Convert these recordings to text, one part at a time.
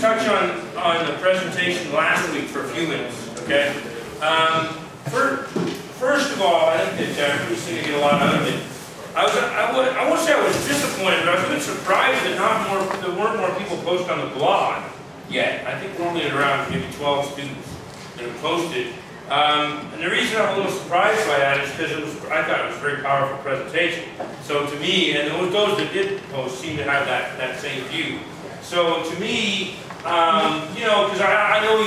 touch on the presentation last week for a few minutes, okay? First of all, I think that everybody seemed to get a lot out of it. I won't say I was disappointed, but I was a bit surprised that there weren't more people posted on the blog yet. I think we're only at around maybe 12 students that have posted. And the reason I'm a little surprised by that is because I thought it was a very powerful presentation. So to me, and those that did post seem to have that same view. So to me, you know, because I know you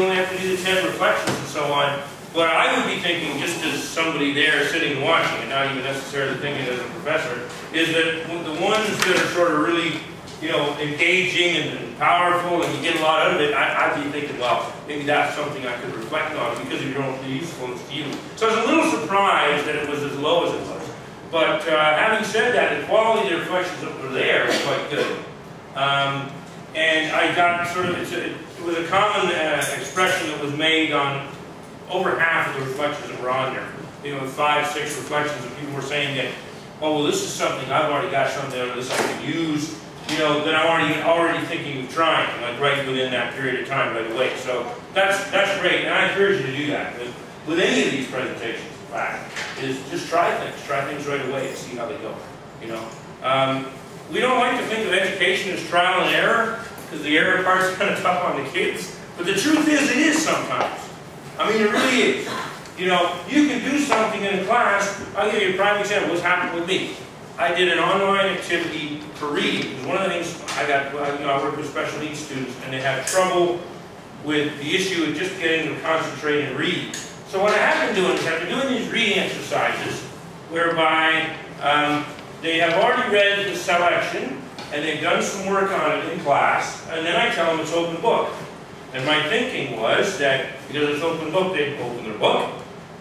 only have to do the 10 reflections and so on, but I would be thinking, just as somebody there sitting and watching, and not even necessarily thinking as a professor, is that the ones that are sort of really, you know, engaging and powerful, and you get a lot out of it, I'd be thinking, well, maybe that's something I could reflect on because of your own usefulness to you. So I was a little surprised that it was as low as it was. But having said that, the quality of the reflections that were there was quite good. And I got sort of, it was a common expression that was made on over half of the reflections that were on there. You know, 5, 6 reflections, and people were saying that, oh, well, this is something, I've already got something out of this I can use, you know, that I'm already thinking of trying, like right within that period of time right away. So that's great, and I encourage you to do that. With any of these presentations, in fact, is just try things right away and see how they go, you know. We don't like to think of education as trial and error, because the error part's kind of tough on the kids. But the truth is, it is sometimes. I mean, it really is. You know, you can do something in a class. I'll give you a prime example. What's happened with me? I did an online activity for reading. Because one of the things I work with special needs students, and they have trouble with the issue of just getting them to concentrate and read. So what I have been doing is I've been doing these reading exercises, whereby they have already read the selection, and they've done some work on it in class, and then I tell them it's open book. And my thinking was that because it's open book, they'd open their book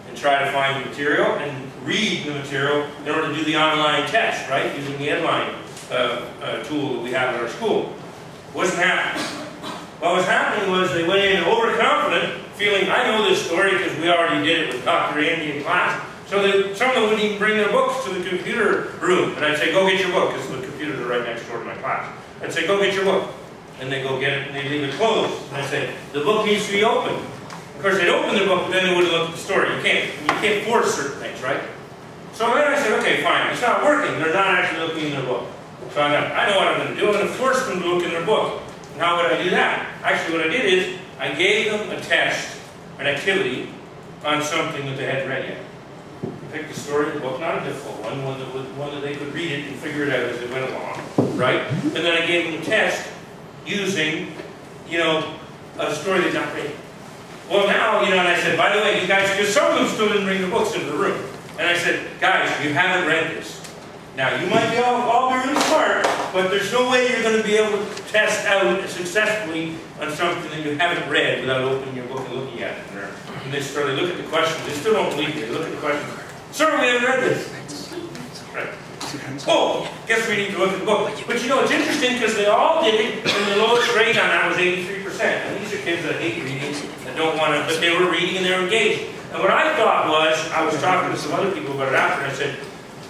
and try to find the material and read the material in order to do the online test, right, using the Edline tool that we have at our school. Wasn't happening. What was happening was they went in overconfident, feeling, I know this story because we already did it with Dr. Andy in class. So some of them wouldn't even bring their books to the computer room. And I'd say, go get your book, because the computers are right next door to my class. I'd say, go get your book. And they go get it, and they leave it closed. And I say, the book needs to be open. Of course, they'd open the book, but then they wouldn't look at the story. You can't force certain things, right? So then I said, okay, fine. It's not working. They're not actually looking in their book. So I know what I'm going to do. I'm going to force them to look in their book. And how would I do that? Actually, what I did is I gave them a test, an activity, on something that they hadn't read yet. Pick the story of the book, not a difficult one, one that they could read it and figure it out as they went along, right? And then I gave them a test using, you know, a story they'd not read. Well, now, you know, and I said, by the way, you guys, because some of them still didn't bring the books into the room. And I said, guys, you haven't read this. Now, you might be all be really smart, but there's no way you're going to be able to test out successfully on something that you haven't read without opening your book and looking at it. And they started to look at the questions. They still don't believe it. They look at the questions. Sir, we haven't read this. Right. Oh, guess we need to look at the book. But you know, it's interesting because they all did it, and the lowest grade on that was 83%. And these are kids that hate reading, that don't want to, but they were reading and they were engaged. And what I thought was, I was talking to some other people about it after, and I said,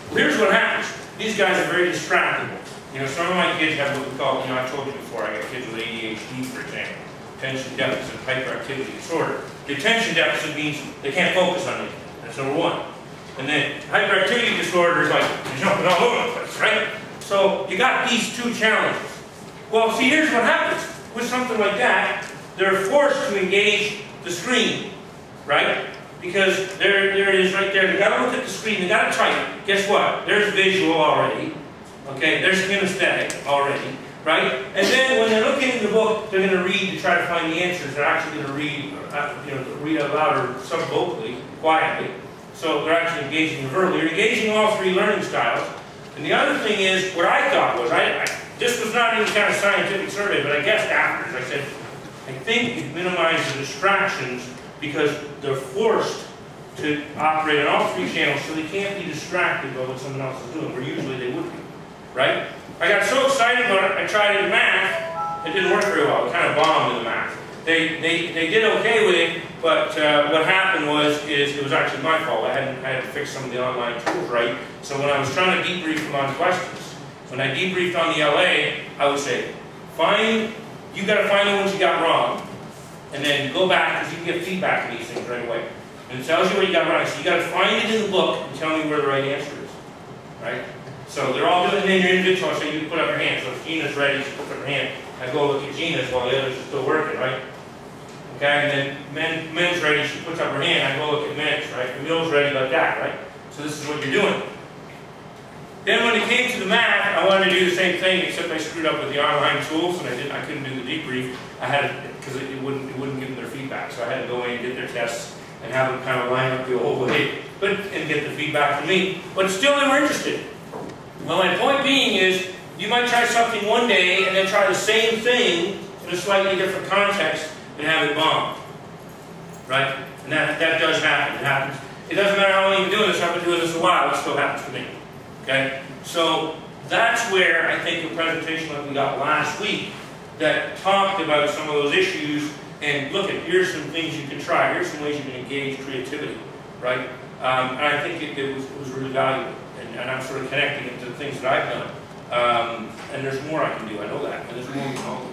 well, here's what happens. These guys are very distractible. You know, some of my kids have what we call, you know, I told you before, I got kids with ADHD, for example. Attention deficit, hyperactivity disorder. The attention deficit means they can't focus on anything. That's number one. And then hyperactivity disorder is like jumping all over the place, right? So you got these two challenges. Well, see, here's what happens. With something like that, they're forced to engage the screen, right? Because there it is right there. They got to look at the screen. They got to type. Guess what? There's visual already. Okay, there's kinesthetic already, right? And then when they're looking in the book, they're going to read to try to find the answers. They're actually going to read, you know, read out loud or subvocally, quietly. So they're actually engaging verbally. You're engaging all three learning styles. And the other thing is, what I thought was, this was not any kind of scientific survey, but I guessed afterwards. I said, I think it minimizes the distractions because they're forced to operate on all three channels, so they can't be distracted by what someone else is doing, where usually they would be, right? I got so excited about it, I tried it in math. It didn't work very well. It kind of bombed in the math. They did okay with it, but what happened was it was actually my fault. I had to fix some of the online tools right. So when I was trying to debrief them on questions, when I debriefed on the LA, I would say, find you got to find the ones you got wrong, and then go back, because you can get feedback on these things right away. And it tells you what you got wrong. So you got to find it in the book and tell me where the right answer is. Right? So they're all doing it in your individual, so you can put up your hand. So if Gina's ready, she puts up her hand. I go look at Gina's while the others are still working, right? Okay, and then Men's ready, she puts up her hand. I go look at Men's, right? Camille's ready like that, right? So this is what you're doing. Then when it came to the math, I wanted to do the same thing, except I screwed up with the online tools, and I couldn't do the debrief. I had to, because it wouldn't give them their feedback. So I had to go in and get their tests and have them kind of line up the whole way, and get the feedback from me. But still, they were interested. Well, my point being is, you might try something one day and then try the same thing in a slightly different context and have it bomb. Right? And that does happen. It happens. It doesn't matter how long you've been doing this. I've been doing this a while. It still happens to me. Okay? So that's where I think the presentation that we got last week that talked about some of those issues and look at, here's some things you can try. Here's some ways you can engage creativity. Right? And I think it was really valuable. And I'm sort of connecting it to the things that I've done. And there's more I can do. I know that. And there's more we can all do.